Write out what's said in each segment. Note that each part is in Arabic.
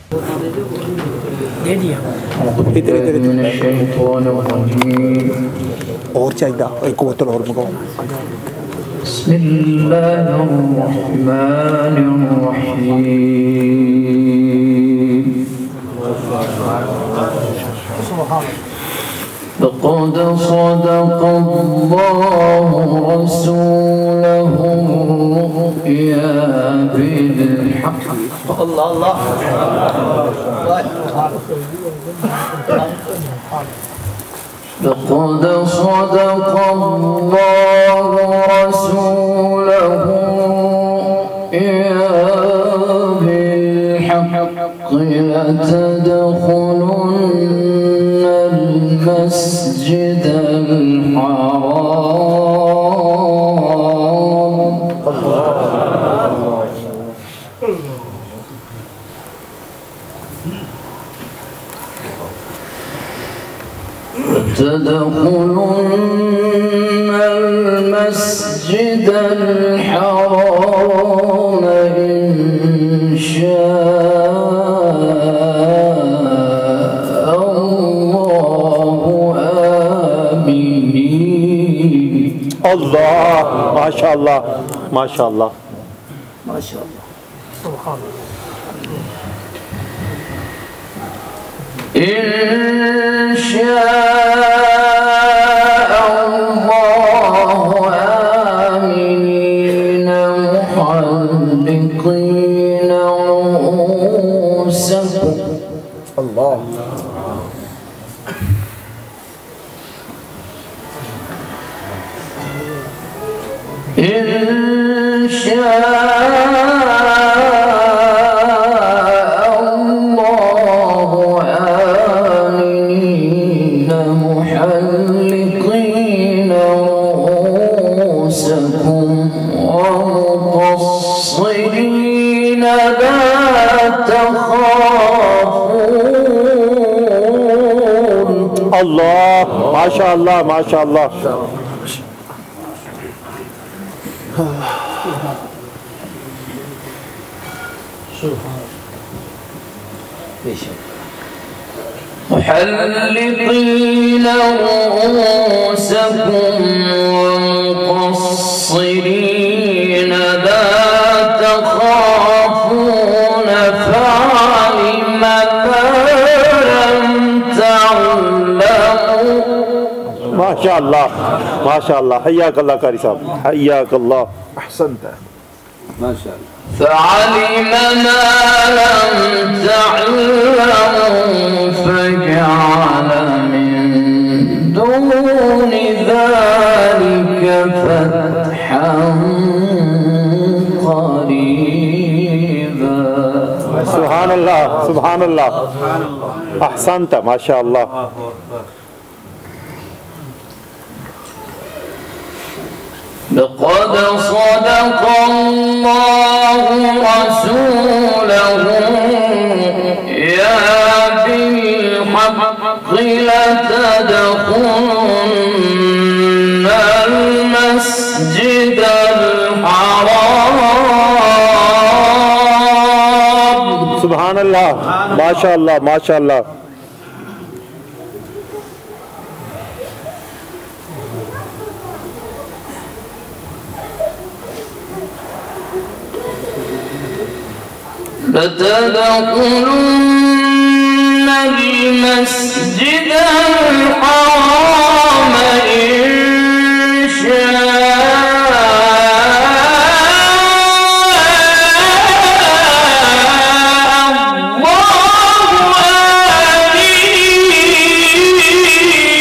और चाहिए एक बोतल और मंगाओ। बिस्मिल्लाहिर्रहमानिर्रहीम। लक़द सदक़ल्लाहु रसूलहु रु'या बिल-हक़्क़। अल्लाह لقد صدق الله رسوله الرؤيا بالحق لتدخلن المسجد الحرام تدخلن المسجد الحرام إن شاء الله آمنين. الله ما شاء الله ما شاء الله ما شاء الله سبحان الله. إن شاء الله آمنين محلقين رؤوسكم. الله إن شاء محلقين رؤوسكم ومقصرين لا تخافون. الله ما شاء الله ما شاء الله. محلقين رؤوسكم ومقصرين لا تخافون فعلم ما لم تعلموا. ما شاء الله ما شاء الله. حياك الله قاري صاحب حياك الله أحسنت ما شاء الله. فعلم ما لم تعلموا فجعل من دون ذلك فتحا قريبا. سبحان الله سبحان الله أحسنت ما شاء الله. لقد صدق الله رسوله الرؤيا بالحق لتدخلن المسجد الحرام. سبحان الله ما شاء الله ما شاء الله. لتدخلن المسجد الحرام إن شاء الله آمنين.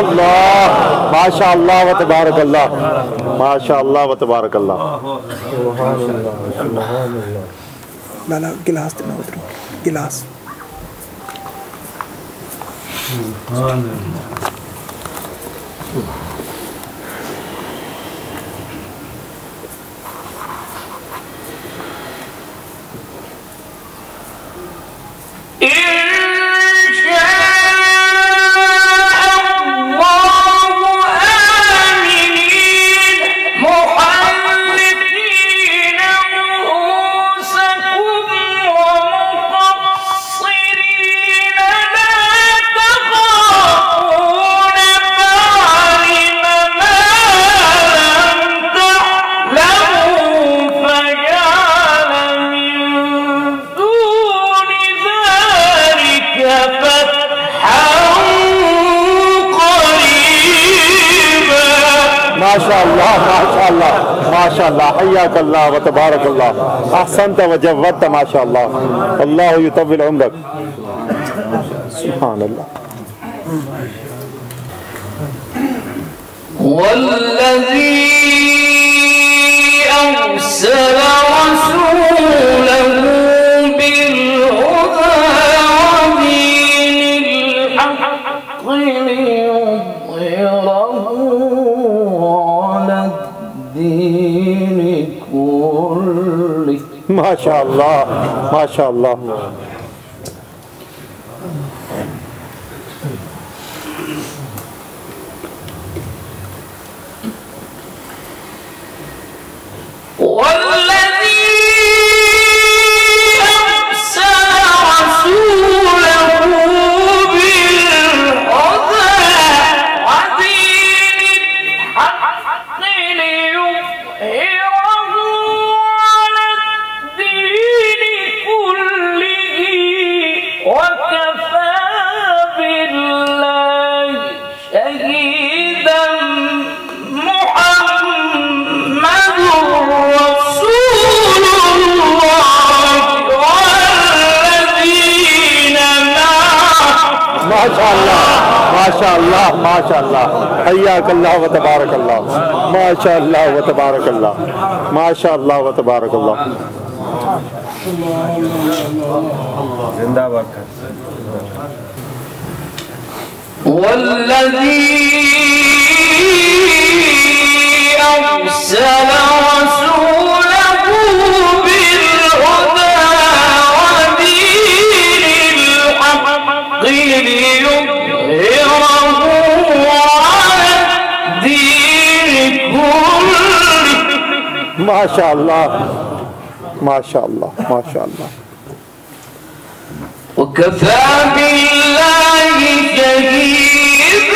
الله ما شاء الله وتبارك الله ما شاء الله وتبارك الله. سبحان الله سبحان الله. لا لا गिलास देना उधर गिलास. سبحان الله. محلقين رؤوسكم شاء الله ما شاء الله ما شاء الله حياك الله وتبارك الله أحسنت وجودت ما شاء الله الله يطول عمرك سبحان الله والذي أرسل رسوله بالهدى ودين الحق ليظهره على الدين كله ما شاء الله ما شاء الله والذي أرسل رسوله بالهدى ودين الحق ليظهره على الدين كله وكفى بالله شهيدا محمد رسول الله والذين معه ما شاء الله ما شاء الله ما شاء الله حياك الله وتبارك الله ما شاء الله وتبارك الله ما شاء الله وتبارك الله जिंदाबाद والذي أرسل رسوله بالهدى ودين الحق ليظهره على الدين كله ما شاء الله ما شاء الله ما شاء الله وكفى بالله شهيدا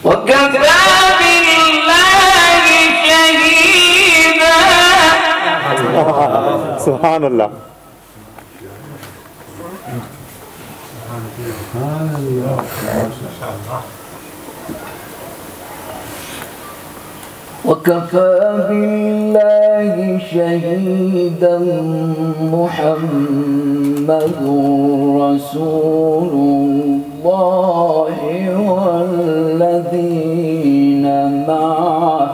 وكفى بالله شهيدا سبحان الله وكفى بالله شهيدا محمد رسول الله والذين معه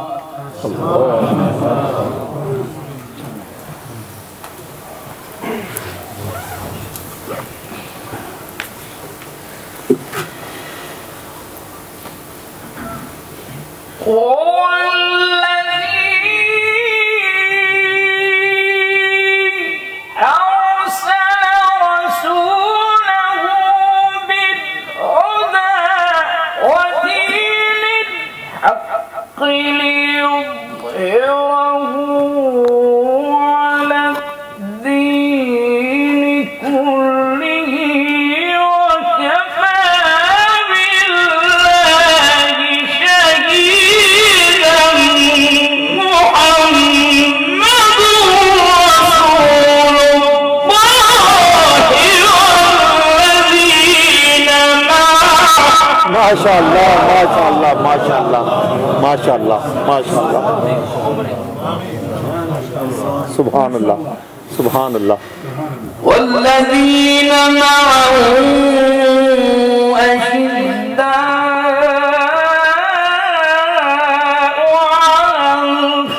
ما شاء الله ما شاء الله ما شاء الله ما شاء الله ما شاء الله سبحان الله سبحان الله والذين معه أشداء على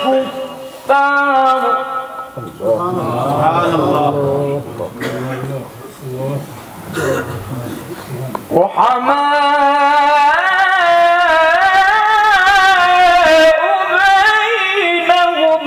الكفار رحماء بينهم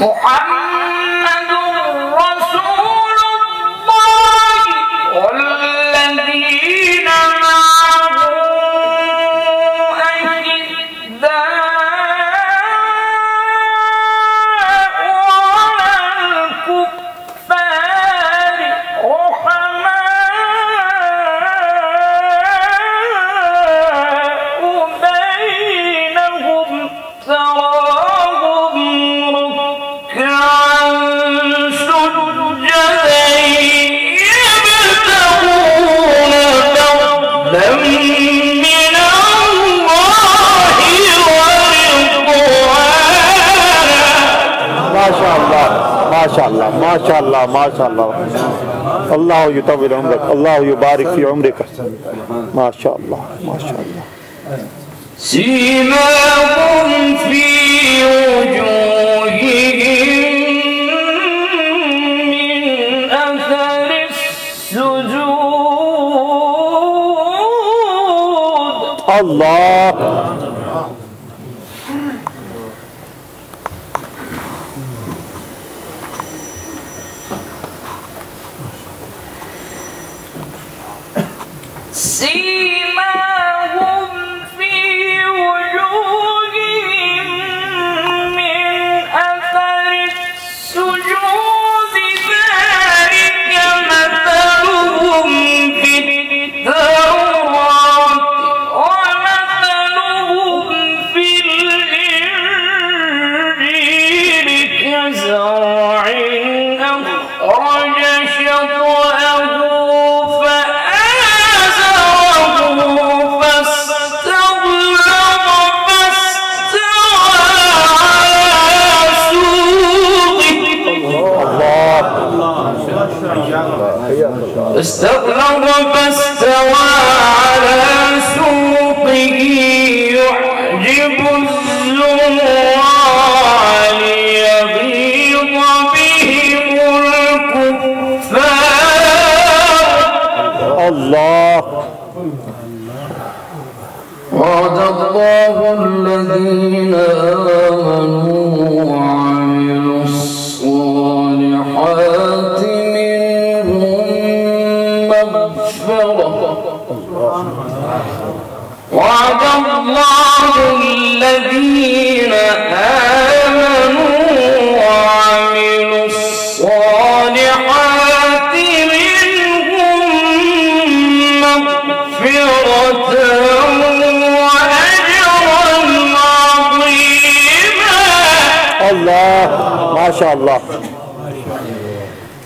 محمد رسول الله والذين معه أشداء على الكفار ما شاء الله ما شاء الله ما شاء الله الله يطول عمرك الله يبارك في عمرك ما شاء الله ما شاء الله سيماهم في وجوههم من أثر السجود الله سيماهم في وجوههم من أثر السجود ذلك مثلهم في التوراة ومثلهم في الإنجيل كزرع أخرج شطأه استغلظ فاستوى على سوقه يعجب الزراع ليغيظ بهم الكفار الله وعد الله الذين آمنوا وعملوا الصالحات وعد الله الذين آمنوا وعملوا الصالحات منهم مغفرة وأجرا عظيما الله ما شاء الله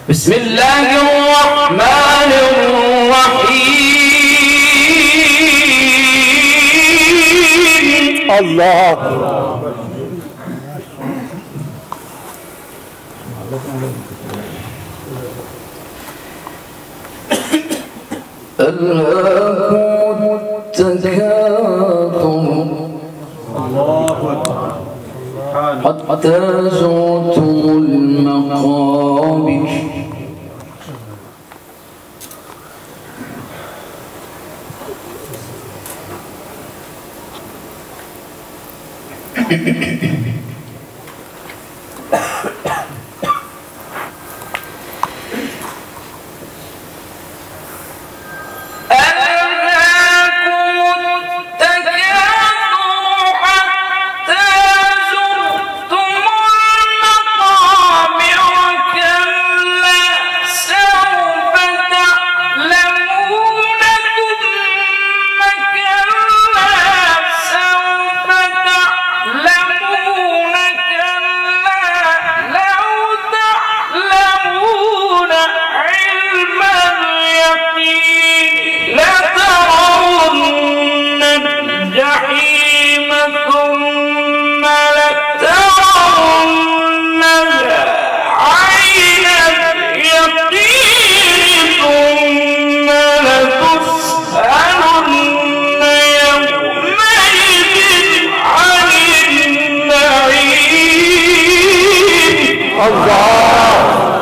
بسم الله الرحمن الرحيم الله ألهاكم التكاثر حتى زرتم المقابر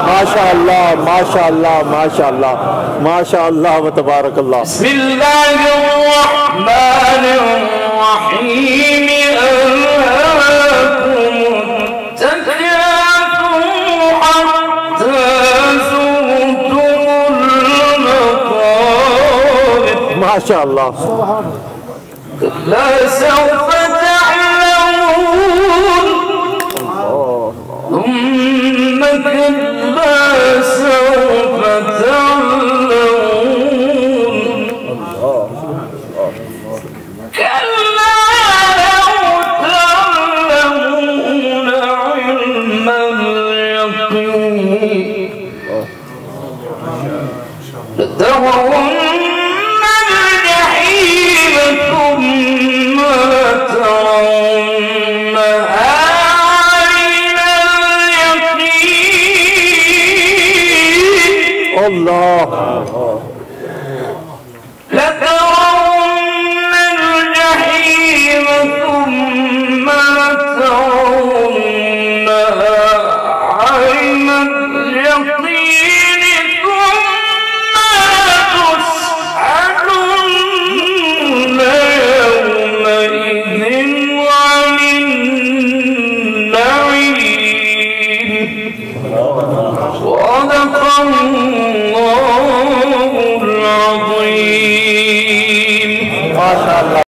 ما شاء الله ما شاء الله ما شاء الله ما شاء الله وتبارك الله بسم الله الرحمن الرحيم ألهاكم التكاثر حتى زرتم المقابر ما شاء الله لا سوف تعلمون ثم كلا سوف تعلمون كلا لو تعلمون علم اليقين لترون الجحيم ثم ترونها عين اليقين الله لترون الجحيم ثم لترونها عين اليقين ثم لتسألن يومئذ عن النعيم. صدق الله العظيم. ما شاء الله.